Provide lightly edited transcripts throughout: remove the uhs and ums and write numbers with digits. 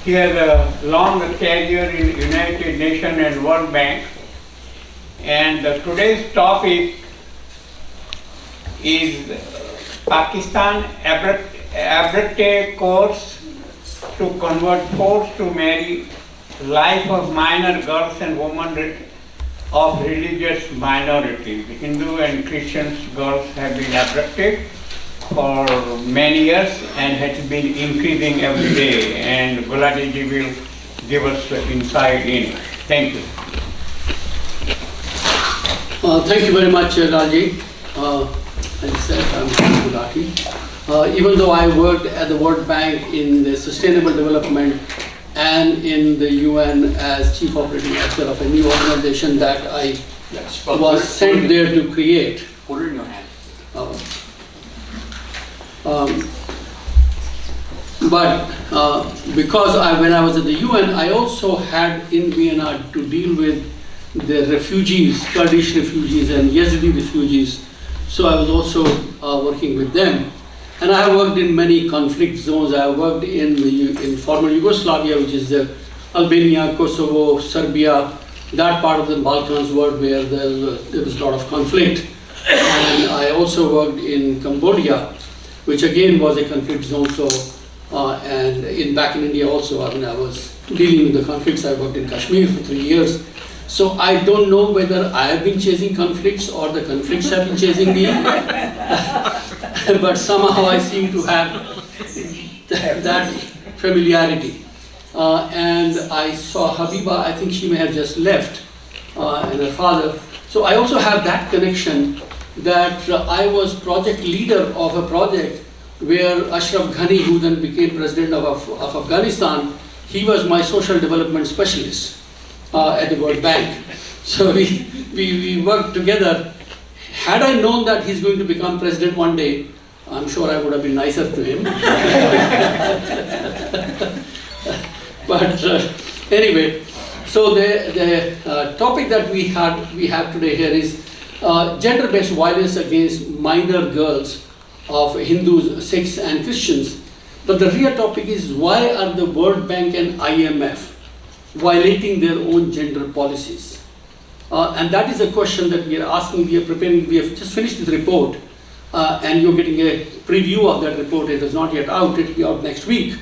He has a long career in United Nations and World Bank. And today's topic is Pakistan abducted course to convert forced to marry life of minor girls and women of religious minorities. Hindu and Christian girls have been abducted for many years and has been increasing every day, and Gulati ji will give us insight in. Thank you. Thank you very much, Raji. As I said, I'm Gulati. Even though I worked at the World Bank in the Sustainable Development and in the UN as Chief Operating Officer of a new organization that I was sent there to create. Put it in your hand. Because when I was at the UN, I also had in Vienna to deal with the refugees, Kurdish refugees and Yazidi refugees. So I was also working with them. And I have worked in many conflict zones. I have worked in former Yugoslavia, which is Albania, Kosovo, Serbia, that part of the Balkans world where there was a lot of conflict. And I also worked in Cambodia, which again was a conflict zone. So, and back in India also, I mean, I was dealing with the conflicts. I worked in Kashmir for 3 years. So I don't know whether I have been chasing conflicts or the conflicts have been chasing me. But somehow I seem to have that familiarity. And I saw Habiba, I think she may have just left, and her father. So I also have that connection that I was project leader of a project where Ashraf Ghani, who then became president of Afghanistan, he was my social development specialist at the World Bank. So we worked together. Had I known that he's going to become president one day, I'm sure I would have been nicer to him. But anyway, so the topic that we have today here is gender-based violence against minor girls of Hindus, Sikhs and Christians. But the real topic is, why are the World Bank and IMF violating their own gender policies? And that is a question that we are asking. We are preparing, we have just finished this report, and you're getting a preview of that report. It is not yet out, it will be out next week.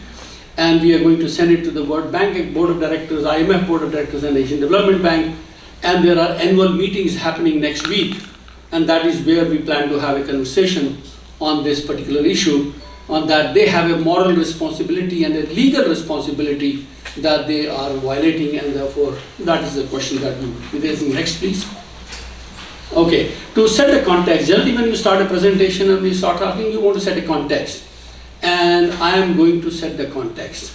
And we are going to send it to the World Bank Board of Directors, IMF Board of Directors and Asian Development Bank. And there are annual meetings happening next week. And that is where we plan to have a conversation on this particular issue, on that they have a moral responsibility and a legal responsibility that they are violating, and therefore that is the question that we will be raising next, please. Okay, to set the context, generally when you start a presentation and we start talking, you want to set a context. And I am going to set the context.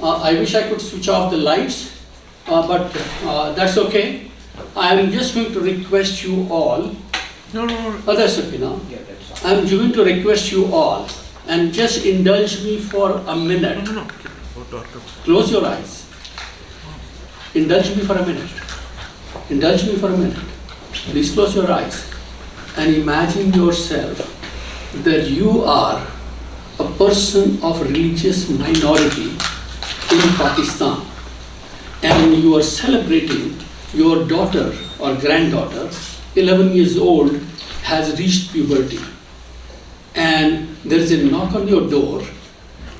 I wish I could switch off the lights, but that's okay. I am just going to request you all. No. Oh, that's okay now. Yeah, that's fine. I'm going to request you all, and just indulge me for a minute. No. Close your eyes. Indulge me for a minute. Indulge me for a minute. Please close your eyes and imagine yourself that you are a person of religious minority in Pakistan, and you are celebrating your daughter or granddaughter, 11 years old, has reached puberty. And there is a knock on your door,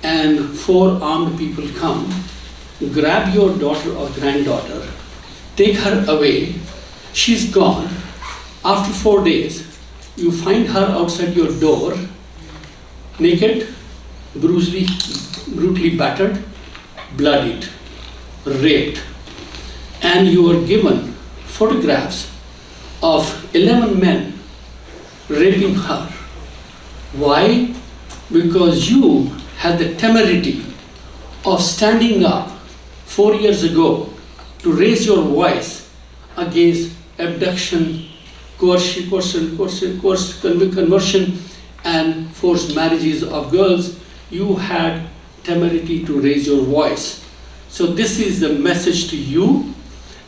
and 4 armed people come, grab your daughter or granddaughter, take her away. She's gone. After 4 days, you find her outside your door, naked, brutally battered, bloodied, raped. And you are given photographs of 11 men raping her. Why? Because you had the temerity of standing up 4 years ago to raise your voice against abduction, coerced conversion and forced marriages of girls. You had temerity to raise your voice. So this is the message to you,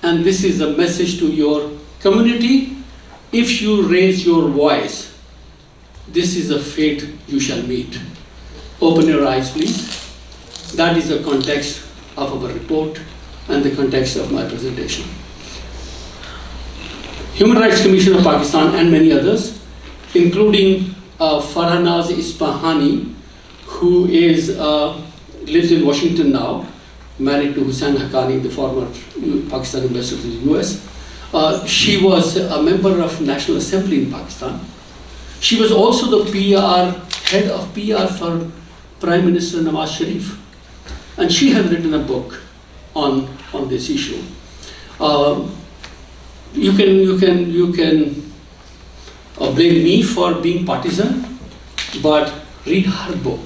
and this is the message to your community. If you raise your voice, this is the fate you shall meet. Open your eyes, please. That is the context of our report and the context of my presentation. Human Rights Commission of Pakistan and many others, including Farhanaz Isfahani, who lives in Washington now, married to Hussain Haqqani, the former Pakistan ambassador to the US. She was a member of National Assembly in Pakistan. She was also the head of PR for Prime Minister Nawaz Sharif. And she has written a book on this issue. You can blame me for being partisan, but read her book.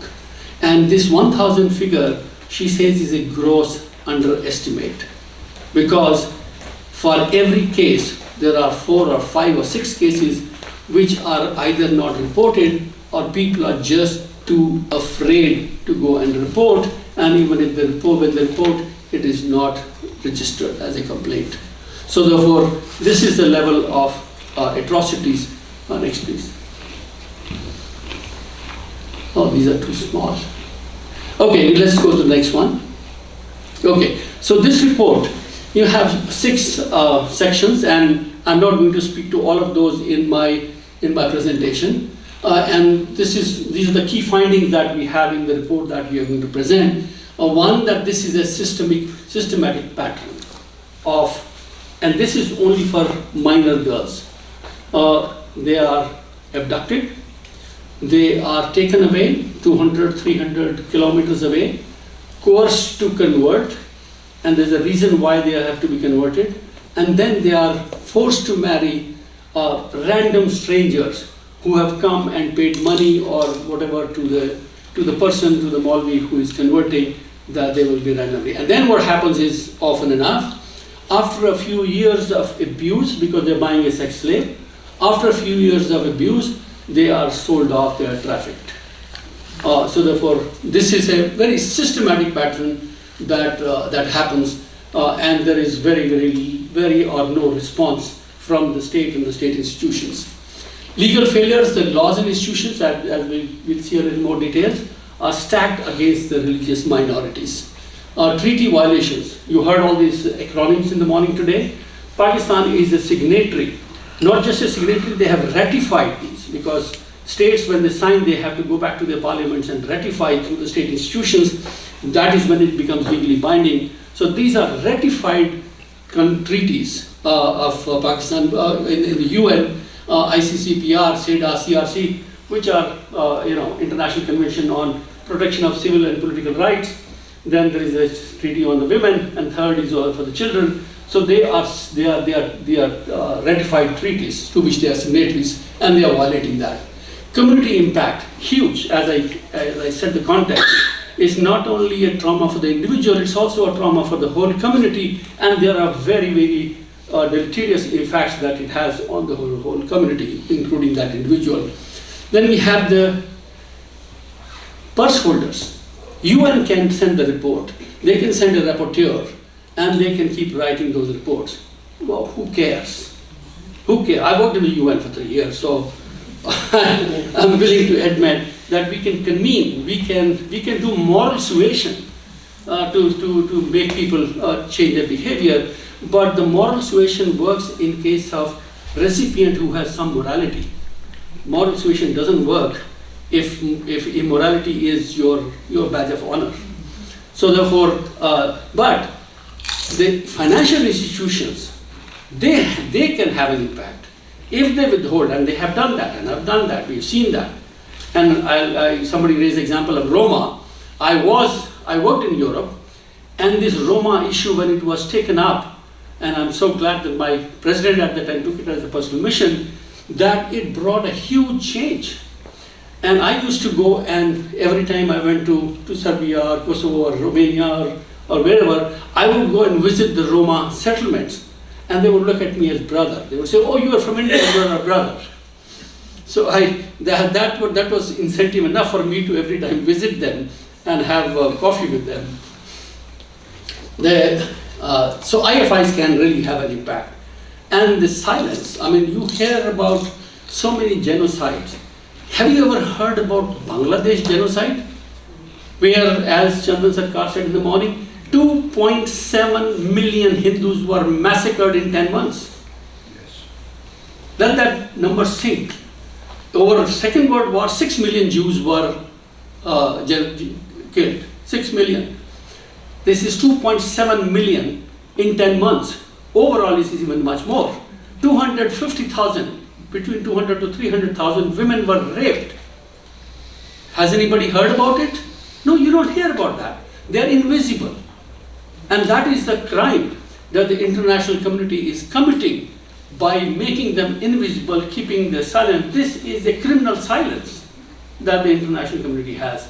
And this 1,000 figure, she says, is a gross underestimate, because for every case, there are 4 or 5 or 6 cases which are either not reported or people are just too afraid to go and report, and even if when they report, it is not registered as a complaint. So therefore, this is the level of atrocities. Next please. Oh, these are too small. Okay, let's go to the next one. Okay, so this report, you have 6 sections, and I'm not going to speak to all of those in my presentation. And these are the key findings that we have in the report that we are going to present. One, that this is a systematic pattern of, and this is only for minor girls. They are abducted, they are taken away 200, 300 kilometers away, coerced to convert, and there's a reason why they have to be converted, and then they are forced to marry random strangers who have come and paid money or whatever to the person, to the Maulvi who is converting, that they will be randomly. And then what happens is, often enough, after a few years of abuse, because they're buying a sex slave, after a few years of abuse, they are sold off, they are trafficked. So therefore, this is a very systematic pattern that happens, and there is very or no response from the state and the state institutions. Legal failures, the laws and institutions, as we'll see a little more details, are stacked against the religious minorities. Treaty violations, you heard all these acronyms in the morning today. Pakistan is a signatory, not just a signatory, they have ratified these, because states, when they sign, they have to go back to their parliaments and ratify through the state institutions. That is when it becomes legally binding. So these are ratified treaties of Pakistan in the UN, ICCPR, SEDA, CRC, which are International Convention on Protection of Civil and Political Rights. Then there is a treaty on the women, and third is for the children. So they are ratified treaties to which they are signatories, and they are violating that. Community impact, huge. As I said, the context is not only a trauma for the individual, it's also a trauma for the whole community, and there are very deleterious effects that it has on the whole community, including that individual. Then we have the purse holders. UN can send the report, they can send a rapporteur, and they can keep writing those reports. Well, who cares? Who cares? I worked in the UN for 3 years, so I'm willing to admit that we can convene, we can do moral suasion to make people change their behavior, but the moral suasion works in case of recipient who has some morality. Moral suasion doesn't work if immorality is your badge of honor. So therefore, but the financial institutions, they can have an impact. If they withhold, and they have done that, and I've done that, we've seen that. And somebody raised the example of Roma. I worked in Europe, and this Roma issue, when it was taken up, and I'm so glad that my president at the time took it as a personal mission, that it brought a huge change. And I used to go, and every time I went to Serbia or Kosovo or Romania or wherever, I would go and visit the Roma settlements. And they would look at me as brother. They would say, "Oh, you are from India, you are a brother." So that was incentive enough for me to every time visit them and have coffee with them. So IFIs can really have an impact. And the silence, I mean, you hear about so many genocides. Have you ever heard about Bangladesh genocide? Where, as Chandan Sarkar said in the morning, 2.7 million Hindus were massacred in 10 months. Then that number sink. Over the Second World War, 6 million Jews were killed. 6 million. This is 2.7 million in 10 months. Overall, this is even much more. 250,000, between 200 to 300,000 women were raped. Has anybody heard about it? No, you don't hear about that. They are invisible. And that is the crime that the international community is committing by making them invisible, keeping them silent. This is a criminal silence that the international community has.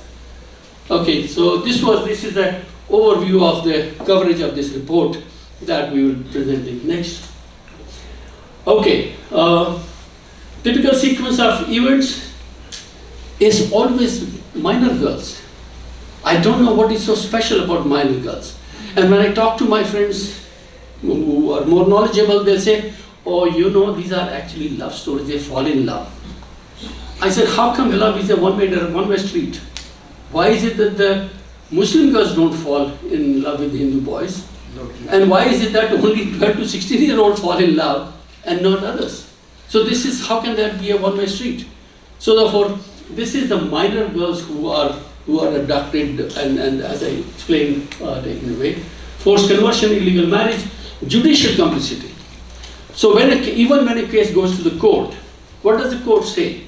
Okay, so this is an overview of the coverage of this report that we will present in next. Okay, typical sequence of events is always minor girls. I don't know what is so special about minor girls. And when I talk to my friends who are more knowledgeable, they'll say, oh, you know, these are actually love stories, they fall in love. I said, how come love is a one-way street? Why is it that the Muslim girls don't fall in love with the Hindu boys? And why is it that only 12 to 16-year-olds fall in love and not others? So this is, how can that be a one-way street? So therefore, this is the minor girls who are abducted and as I explained, taken away. Forced conversion, illegal marriage, judicial complicity. So even when a case goes to the court, what does the court say?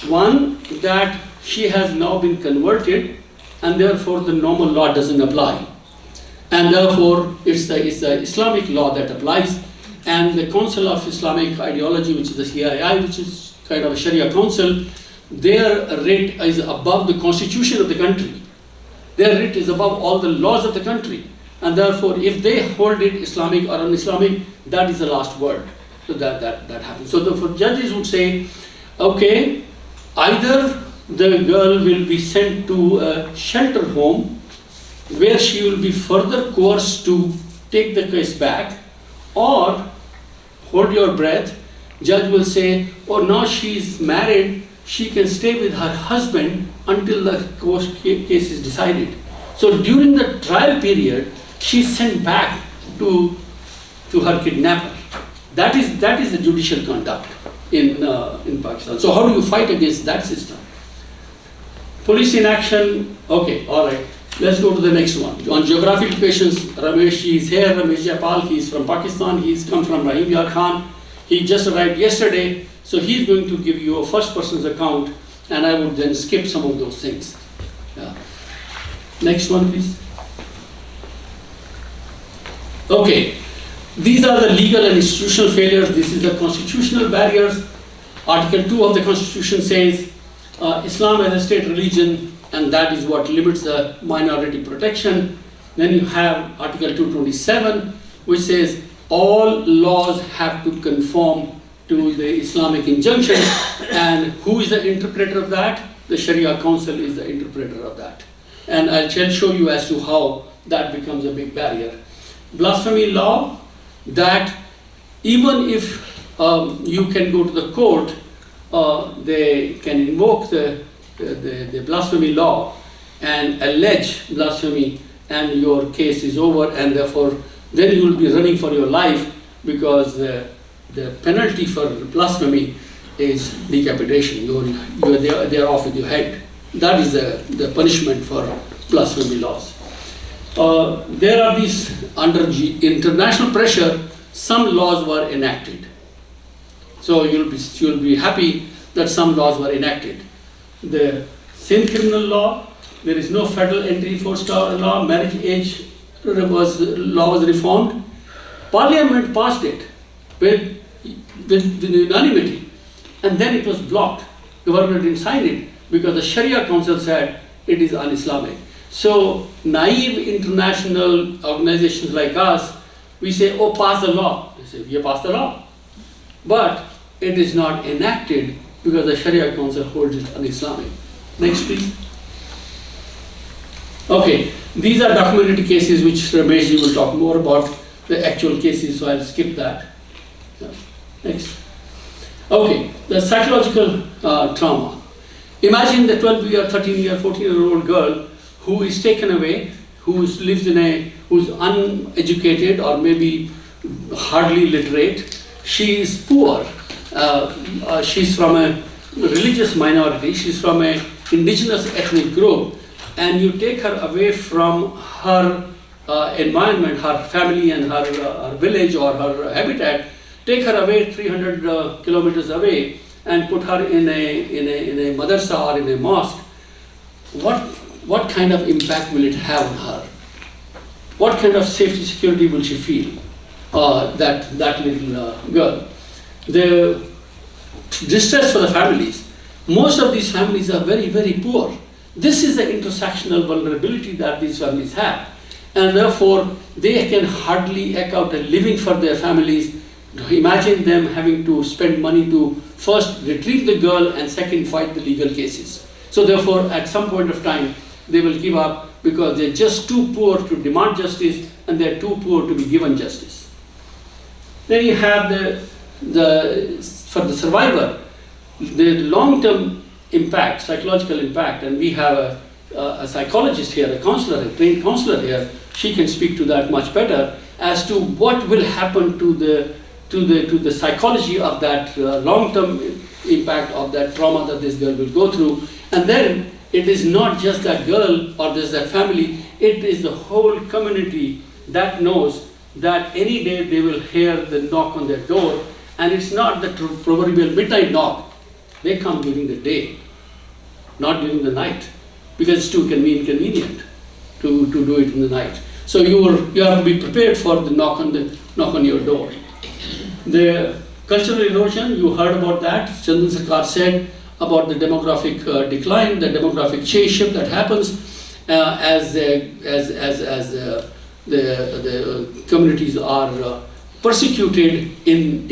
One, that she has now been converted and therefore the normal law doesn't apply. And therefore it's the Islamic law that applies, and the Council of Islamic Ideology, which is the CII, which is kind of a Sharia council, their writ is above the constitution of the country. Their writ is above all the laws of the country. And therefore, if they hold it Islamic or un-Islamic, that is the last word. So that happens. So therefore, judges would say, okay, either the girl will be sent to a shelter home where she will be further coerced to take the case back, or hold your breath, judge will say, oh, now she is married, she can stay with her husband until the case is decided. So during the trial period, she is sent back to her kidnapper. That is the judicial conduct in Pakistan. So how do you fight against that system? Police inaction, okay, all right. Let's go to the next one. On geographic locations, Ramesh is here, Ramesh Jaipal, he's from Pakistan, he's come from Rahim Yar Khan. He just arrived yesterday, so he's going to give you a first person's account, and I would then skip some of those things. Yeah. Next one, please. Okay, these are the legal and institutional failures. This is the constitutional barriers. Article 2 of the Constitution says Islam as a state religion, and that is what limits the minority protection. Then you have Article 227, which says all laws have to conform to the Islamic injunction. And who is the interpreter of that? The Sharia Council is the interpreter of that. And I shall show you as to how that becomes a big barrier. Blasphemy law, that even if you can go to the court, they can invoke the blasphemy law and allege blasphemy, and your case is over, and therefore then you will be running for your life, because the penalty for blasphemy is decapitation. They are off with your head. That is the punishment for blasphemy laws. There are these, under international pressure, some laws were enacted. So you'll be happy that some laws were enacted. The sin criminal law, there is no federal entry forced law, marriage age law was reformed. Parliament passed it with unanimity, and then it was blocked. Government didn't sign it because the Sharia Council said it is un-Islamic. So naive international organizations like us, we say, oh, pass the law. They say, we pass the law. But it is not enacted because the Sharia Council holds it un-Islamic. Next, please. Okay, these are documented cases which Rameshji will talk more about, the actual cases, so I'll skip that. Next. Okay, the psychological trauma. Imagine the 12-year, 13-year, 14-year-old girl who is taken away who's uneducated or maybe hardly literate. She is poor. She's from a religious minority. She's from an indigenous ethnic group, and you take her away from her environment, her family and her village or her habitat, take her away 300 kilometers away and put her in a madrasa or in a mosque. What kind of impact will it have on her? What kind of safety security will she feel? That little girl. The distress for the families. Most of these families are very, very poor. This is the intersectional vulnerability that these families have. And therefore, they can hardly eke out a living for their families. Imagine them having to spend money to first retrieve the girl and second fight the legal cases. So therefore, at some point of time, they will give up because they're just too poor to demand justice and they're too poor to be given justice. Then you have for the survivor, the long-term impact, psychological impact, and we have a psychologist here, a counselor, a trained counselor here. She can speak to that much better as to what will happen to the psychology of that long-term impact of that trauma that this girl will go through. And then it is not just that girl or just that family, it is the whole community that knows that any day they will hear the knock on their door, and it's not the proverbial midnight knock. They come during the day, not during the night, because it's too inconvenient to do it in the night. So you have to be prepared for the knock on your door. The cultural erosion, you heard about that. Chandan Sarkar said about the demographic decline, the demographic change shift that happens as the communities are persecuted in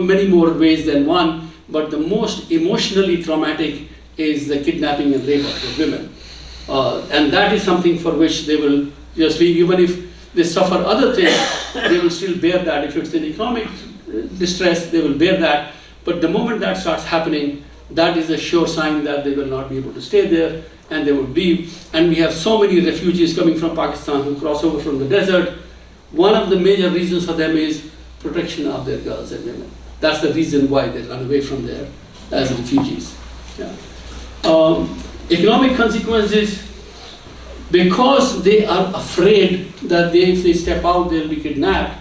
many more ways than one. But the most emotionally traumatic is the kidnapping and rape of women. And that is something for which they will just leave. Even if they suffer other things, they will still bear that. If it's an economic distress, they will bear that. But the moment that starts happening, that is a sure sign that they will not be able to stay there and they would leave. And we have so many refugees coming from Pakistan who cross over from the desert. One of the major reasons for them is protection of their girls and women. That's the reason why they run away from there as refugees. Yeah. Economic consequences, because they are afraid that if they step out, they'll be kidnapped.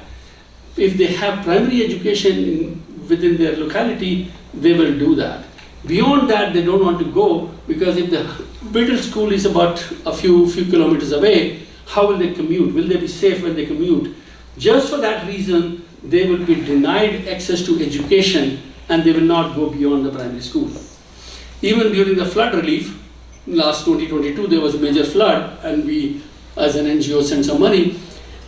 If they have primary education within their locality, they will do that. Beyond that, they don't want to go, because if the middle school is about a few kilometers away, how will they commute? Will they be safe when they commute? Just for that reason, they will be denied access to education and they will not go beyond the primary school. Even during the flood relief, last 2022, there was a major flood and we as an NGO sent some money.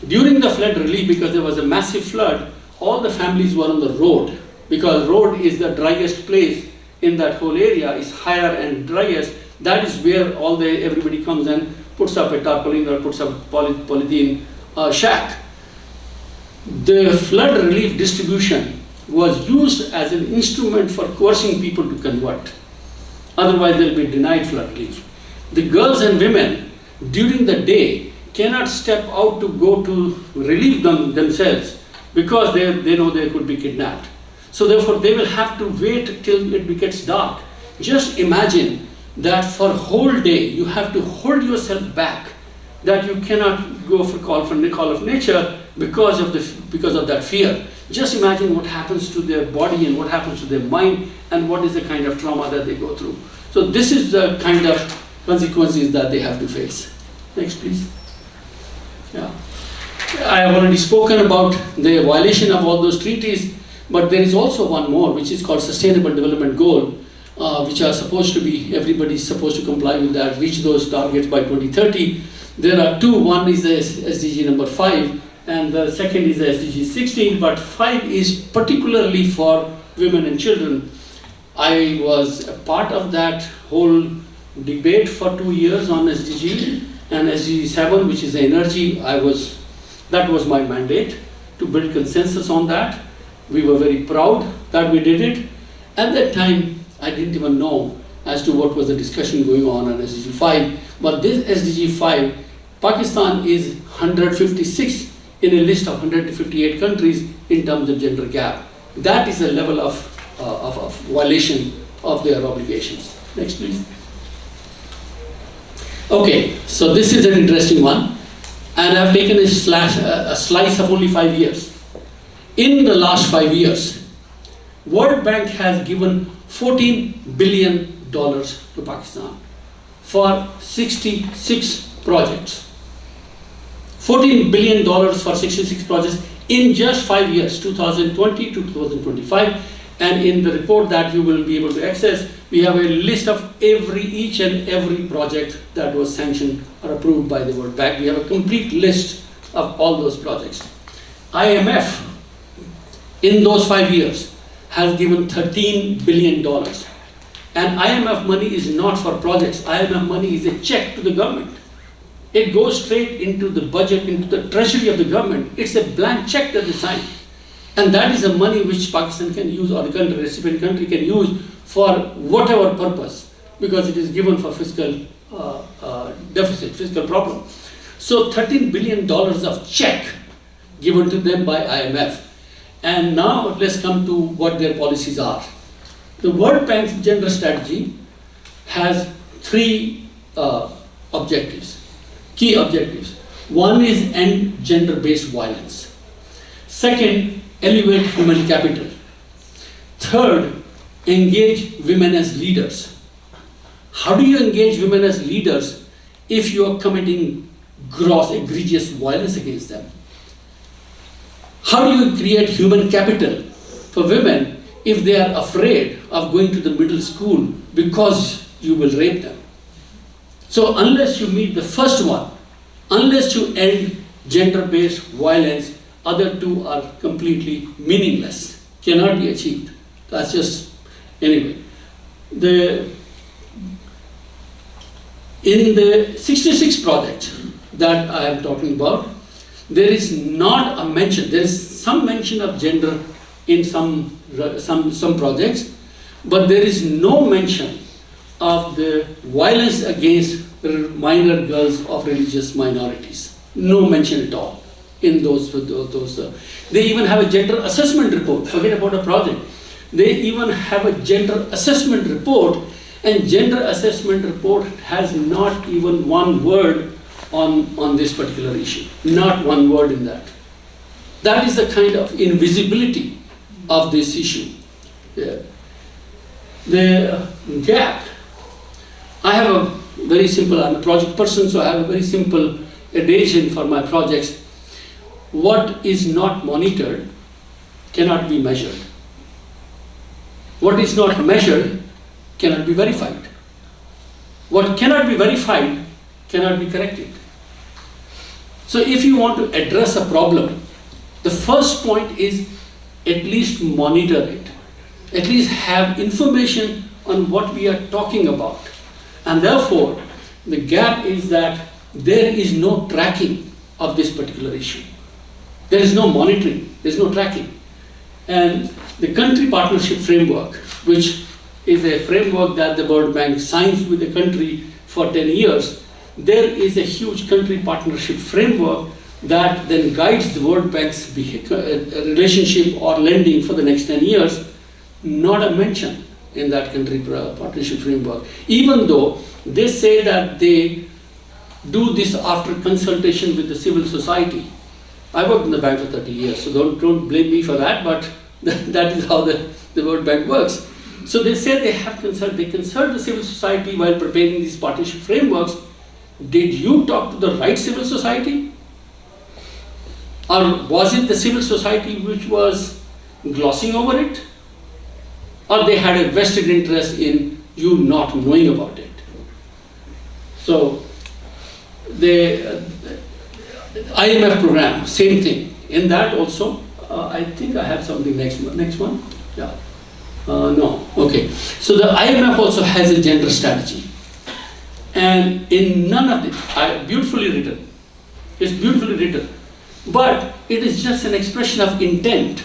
During the flood relief, because there was a massive flood, all the families were on the road, because road is the driest place in that whole area, is higher and driest. That is where everybody comes and puts up a tarpaulin or puts up polythene shack. The flood relief distribution was used as an instrument for coercing people to convert. Otherwise, they'll be denied flood relief. The girls and women during the day cannot step out to go to relieve themselves because they know they could be kidnapped. So therefore, they will have to wait till it gets dark. Just imagine that for a whole day you have to hold yourself back, that you cannot go for call of nature because of that fear. Just imagine what happens to their body and what happens to their mind and what is the kind of trauma that they go through. So this is the kind of consequences that they have to face. Next, please. Yeah. I have already spoken about the violation of all those treaties, but there is also one more, which is called Sustainable Development Goal, which are supposed to be, everybody's supposed to comply with that, reach those targets by 2030. There are two. One is the SDG number 5, and the second is the SDG 16, but 5 is particularly for women and children. I was a part of that whole debate for 2 years on SDG, and SDG 7, which is the energy, that was my mandate, to build consensus on that. We were very proud that we did it. At that time, I didn't even know as to what was the discussion going on SDG 5, but this SDG 5 Pakistan is 156 in a list of 158 countries in terms of gender gap. That is a level of violation of their obligations. Next, please. Okay, so this is an interesting one, and I've taken a slice of only 5 years. In the last 5 years, World Bank has given $14 billion to Pakistan for 66 projects. $14 billion for 66 projects in just 5 years, 2020 to 2025. And in the report that you will be able to access, we have a list of each and every project that was sanctioned or approved by the World Bank. We have a complete list of all those projects. IMF, in those 5 years, has given $13 billion. And IMF money is not for projects. IMF money is a check to the government. It goes straight into the budget, into the treasury of the government. It's a blank check that they sign. And that is the money which Pakistan can use, or the country, recipient country can use for whatever purpose, because it is given for fiscal deficit, fiscal problem. So $13 billion of check given to them by IMF. And now let's come to what their policies are. The World Bank's gender strategy has 3 objectives, key objectives. One is end gender-based violence. Second, elevate human capital. Third, engage women as leaders. How do you engage women as leaders if you are committing gross, egregious violence against them? How do you create human capital for women if they are afraid of going to the middle school because you will rape them? So unless you meet the first one, unless you end gender-based violence, other two are completely meaningless, cannot be achieved. That's just, anyway. In the 66 project that I am talking about, there is not a mention, there is some mention of gender in some projects, but there is no mention of the violence against minor girls of religious minorities. No mention at all in those. They even have a gender assessment report. Forget about a project. They even have a gender assessment report, and gender assessment report has not even one word on this particular issue. Not one word in that. That is the kind of invisibility of this issue. Yeah. The gap. I have a very simple, I'm a project person, so I have a very simple adhesion for my projects. What is not monitored cannot be measured. What is not measured cannot be verified. What cannot be verified cannot be corrected. So if you want to address a problem, the first point is at least monitor it. At least have information on what we are talking about. And therefore, the gap is that there is no tracking of this particular issue. There is no monitoring, there is no tracking. And the country partnership framework, which is a framework that the World Bank signs with the country for 10 years, there is a huge country partnership framework that then guides the World Bank's relationship or lending for the next 10 years. Not a mention in that country partnership framework, even though they say that they do this after consultation with the civil society. I worked in the bank for 30 years, so don't blame me for that, but that is how the World Bank works. So they say they consult the civil society while preparing these partnership frameworks. Did you talk to the right civil society? Or was it the civil society which was glossing over it? Or they had a vested interest in you not knowing about it? So the IMF program, same thing. In that also, I think I have something next one. Yeah. No. Okay. So the IMF also has a gender strategy. And in none of it, beautifully written. It's beautifully written. But it is just an expression of intent.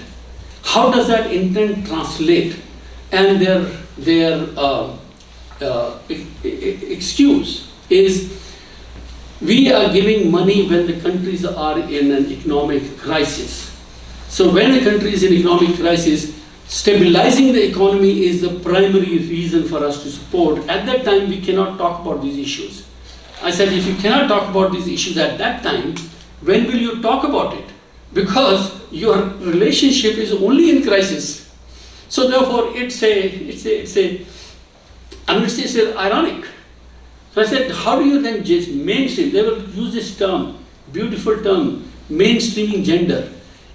How does that intent translate? And their excuse is, We are giving money when the countries are in an economic crisis. So when a country is in economic crisis, stabilizing the economy is the primary reason for us to support. At that time, we cannot talk about these issues. I said, if you cannot talk about these issues at that time, when will you talk about it? Because your relationship is only in crisis. So therefore, it's ironic. So I said, how do you then just mainstream? They will use this term, beautiful term, mainstreaming gender.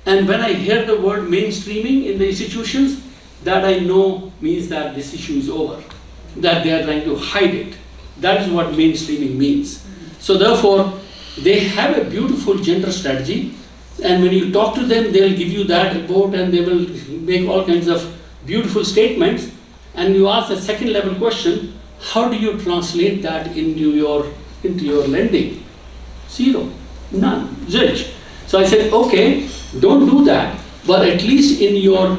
And when I hear the word mainstreaming in the institutions, that I know means that this issue is over, that they are trying to hide it. That is what mainstreaming means. So therefore, they have a beautiful gender strategy, and when you talk to them, they'll give you that report and they will make all kinds of beautiful statements. And you ask the second level question, how do you translate that into your lending? Zero, none, zilch. So I said, okay, don't do that, but at least in your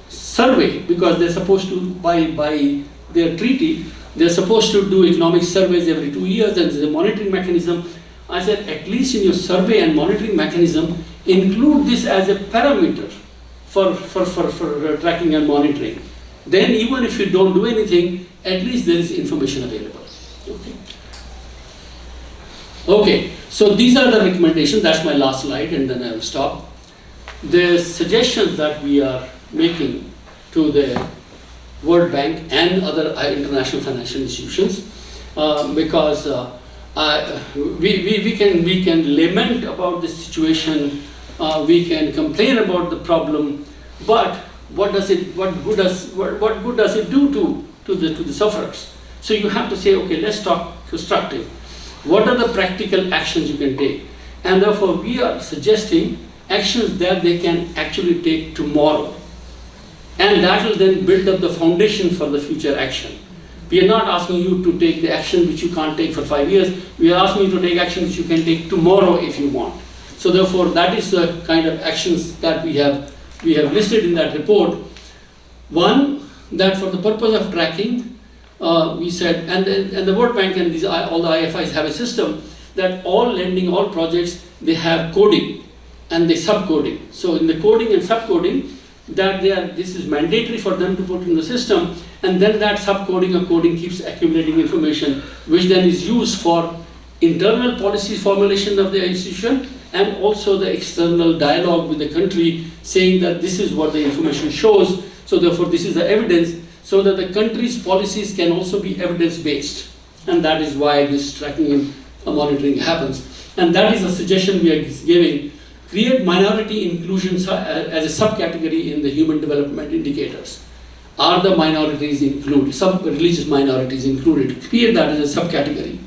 survey, because they're supposed to, by their treaty, they're supposed to do economic surveys every 2 years, and there's a monitoring mechanism. I said, at least in your survey and monitoring mechanism, include this as a parameter for tracking and monitoring. Then even if you don't do anything, at least there is information available. Okay, so these are the recommendations. That's my last slide, and then I will stop. The suggestions that we are making to the World Bank and other international financial institutions, because we can lament about the situation, we can complain about the problem, but what good does it do to the sufferers? So you have to say, okay, let's talk constructive. What are the practical actions you can take? And therefore we are suggesting actions that they can actually take tomorrow. And that will then build up the foundation for the future action. We are not asking you to take the action which you can't take for 5 years. We are asking you to take action which you can take tomorrow if you want. So therefore, that is the kind of actions that we have listed in that report. One, that for the purpose of tracking, we said, and the World Bank and all the IFIs have a system that all lending, all projects, they have coding and they subcoding. So in the coding and subcoding, this is mandatory for them to put in the system, and then that subcoding or coding keeps accumulating information, which then is used for internal policy formulation of the institution and also the external dialogue with the country, saying that this is what the information shows, so therefore this is the evidence, so that the country's policies can also be evidence-based. And that is why this tracking and monitoring happens. And that is a suggestion we are giving. Create minority inclusion as a subcategory in the human development indicators. Are the minorities included, religious minorities included? Create that as a subcategory.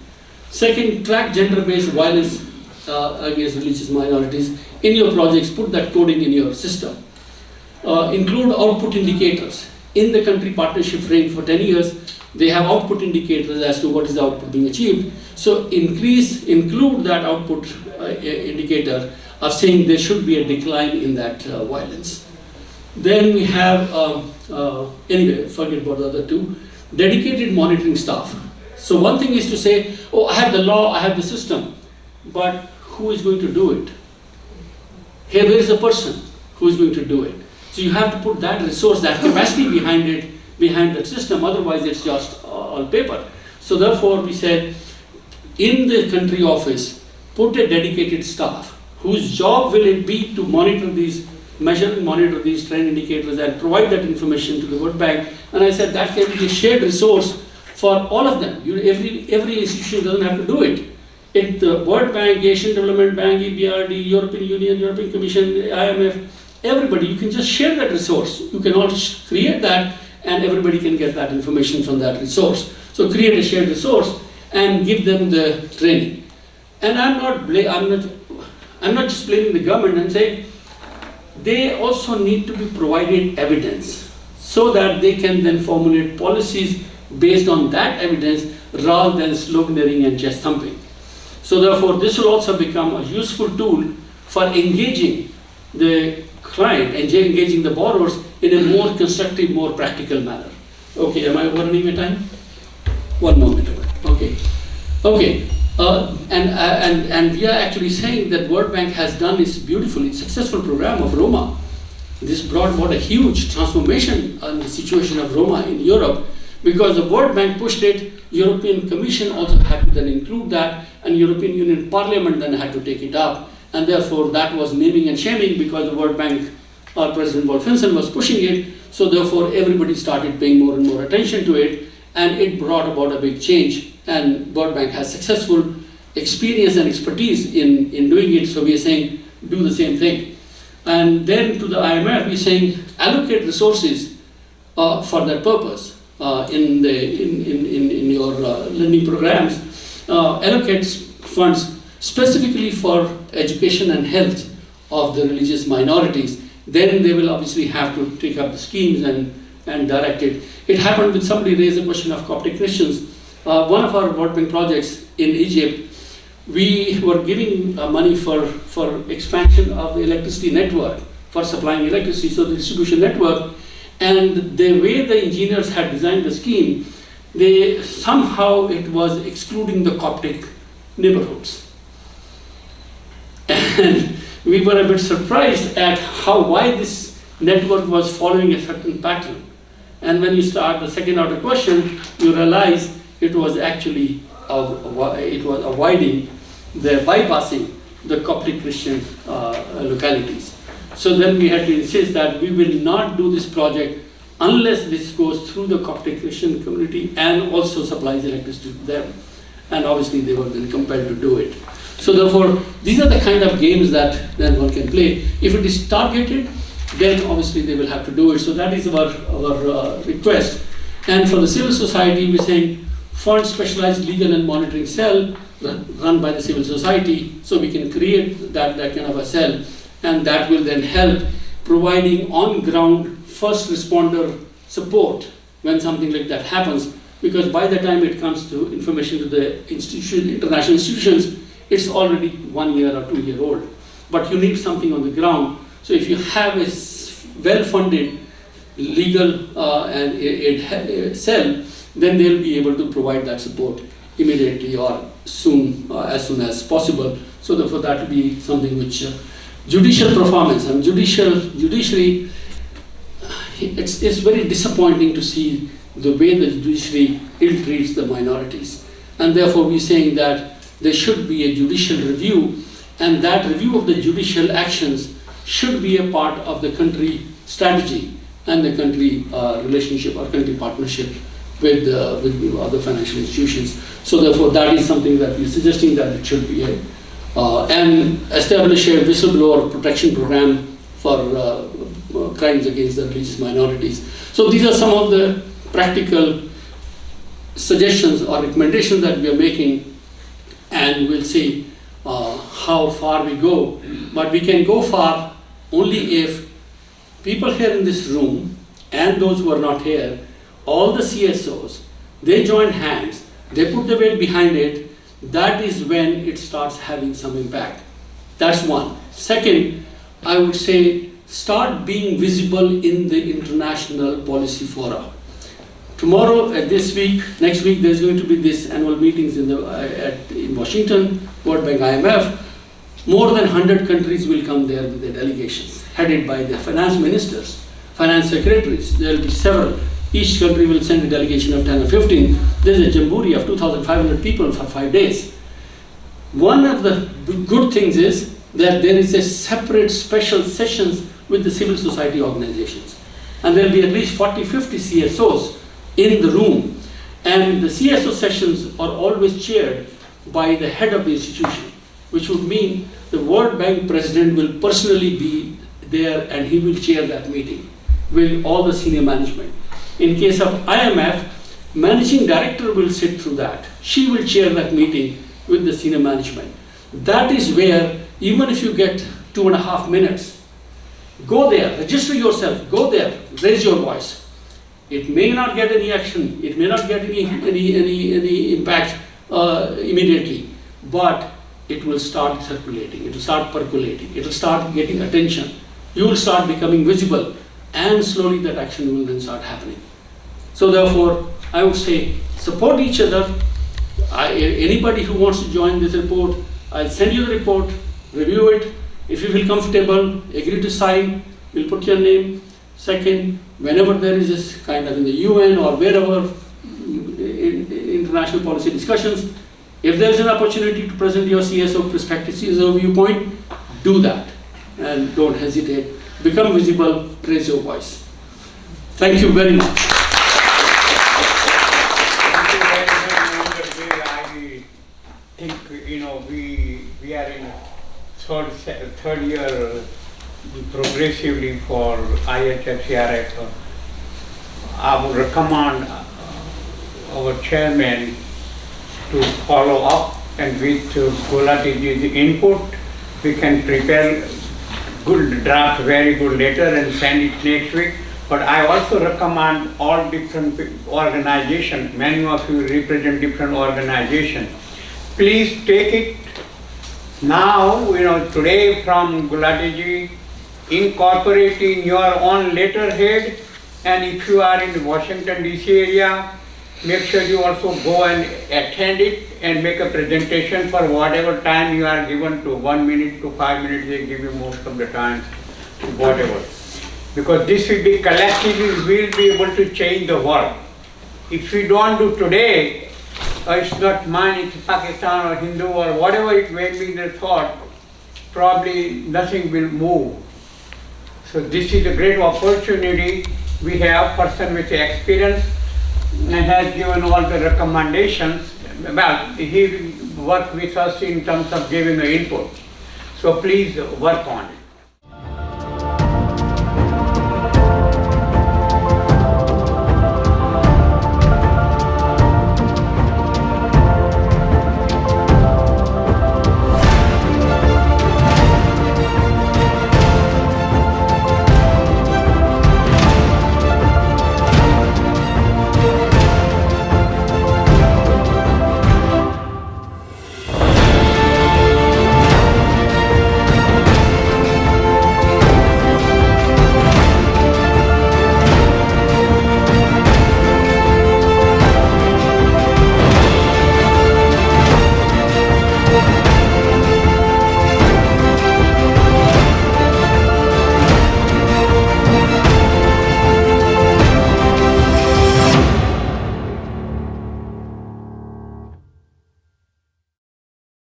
Second, track gender-based violence against religious minorities in your projects. Put that coding in your system. Include output indicators. In the country partnership frame for 10 years, they have output indicators as to what is the output being achieved. So include that output indicator of saying there should be a decline in that violence. Then we have, anyway, forget about the other two, dedicated monitoring staff. So one thing is to say, oh, I have the law, I have the system, but who is going to do it? Here, there is a person who is going to do it. So you have to put that resource, that capacity behind it, behind that system, otherwise it's just all paper. So therefore we said, in the country office, put a dedicated staff whose job will it be to monitor these, measure and monitor these trend indicators and provide that information to the World Bank. And I said that can be a shared resource for all of them. Every institution doesn't have to do it. The World Bank, Asian Development Bank, EBRD, European Union, European Commission, IMF, everybody, you can just share that resource. You can all create that and everybody can get that information from that resource. So create a shared resource and give them the training. And I'm not just blaming the government and saying they also need to be provided evidence so that they can then formulate policies based on that evidence rather than sloganeering and chest thumping. So therefore, this will also become a useful tool for engaging the client and engaging the borrowers in a more constructive, more practical manner. Okay, am I running my time? 1 more minute. Okay. And we are actually saying that World Bank has done this beautifully successful program of Roma. This brought about a huge transformation on the situation of Roma in Europe, because the World Bank pushed it, European Commission also had to then include that, and European Union Parliament then had to take it up. And therefore that was naming and shaming, because the World Bank, President Wolfenson was pushing it, so therefore everybody started paying more and more attention to it, and it brought about a big change. And World Bank has successful experience and expertise in doing it, so we are saying do the same thing. And then to the IMF, we're saying allocate resources for that purpose in your lending programs. Allocate funds specifically for education and health of the religious minorities. Then they will obviously have to take up the schemes and direct it. It happened with somebody raised the question of Coptic Christians. One of our World Bank projects in Egypt, we were giving money for expansion of the electricity network, for supplying electricity, so the distribution network. And the way the engineers had designed the scheme, somehow it was excluding the Coptic neighborhoods. And we were a bit surprised at why this network was following a certain pattern. And when you start the second order question, you realize it was actually avoiding bypassing the Coptic Christian localities. So then we had to insist that we will not do this project unless this goes through the Coptic Christian community and also supplies electricity to them. And obviously they were then compelled to do it. So therefore, these are the kind of games that then one can play. If it is targeted, then obviously they will have to do it. So that is our request. And for the civil society, we're saying fund specialized legal and monitoring cell run by the civil society, so we can create that kind of a cell, and that will then help providing on-ground first responder support when something like that happens, because by the time it comes to information to the international institutions, it's already 1 year or 2 year old. But you need something on the ground. So if you have a well-funded legal and aid cell, then they'll be able to provide that support immediately or soon, as soon as possible. So therefore that will be something which judicial performance and judiciary, it's very disappointing to see the way the judiciary ill-treats the minorities. And therefore we're saying that there should be a judicial review, and that review of the judicial actions should be a part of the country strategy and the country relationship or country partnership with other financial institutions. So therefore that is something that we're suggesting that it should be and establish a whistleblower protection program for crimes against the religious minorities. So these are some of the practical suggestions or recommendations that we are making, and we'll see how far we go. But we can go far only if people here in this room and those who are not here, all the CSOs, they join hands, they put the weight behind it. That is when it starts having some impact. That's one. Second, I would say start being visible in the international policy fora. Tomorrow, this week, next week, there's going to be this annual meetings in Washington, World Bank, IMF. More than 100 countries will come there with their delegations, headed by their finance ministers, finance secretaries. There will be several. Each country will send a delegation of 10 or 15. There's a jamboree of 2,500 people for 5 days. One of the good things is that there is a separate special sessions with the civil society organizations. And there will be at least 40, 50 CSOs in the room. And the CSO sessions are always chaired by the head of the institution, which would mean the World Bank president will personally be there and he will chair that meeting with all the senior management. In case of IMF, managing director will sit through that. She will chair that meeting with the senior management. That is where, even if you get 2.5 minutes, go there, register yourself, go there, raise your voice. It may not get any action, it may not get any impact immediately, but it will start circulating, it will start percolating, it will start getting attention. You will start becoming visible, and slowly that action will then start happening. So therefore, I would say support each other, Anybody who wants to join this report, I'll send you the report, review it. If you feel comfortable, agree to sign, we'll put your name. Second, whenever there is this kind of in the UN or wherever in international policy discussions, if there's an opportunity to present your CSO perspective, CSO viewpoint, do that and don't hesitate. Become visible, raise your voice. Thank you very much. Thank you very much, Mohinder. I think, we are in third year progressively for ICHRRF. I would recommend our chairman to follow up, and with Gulati's input, we can prepare good draft, very good letter and send it next week. But I also recommend all different organizations, many of you represent different organizations. Please take it now, today from Gulati, incorporate in your own letterhead, and if you are in the Washington DC area, make sure you also go and attend it and make a presentation for whatever time you are given to, 1 minute to 5 minutes, they give you most of the time, whatever. Because this will be collectively, we will be able to change the world. If we don't do today, it's not mine, it's Pakistan or Hindu or whatever it may be the thought, probably nothing will move. So this is a great opportunity. We have a person with experience and has given all the recommendations. Well, he will work with us in terms of giving the input. So please work on it.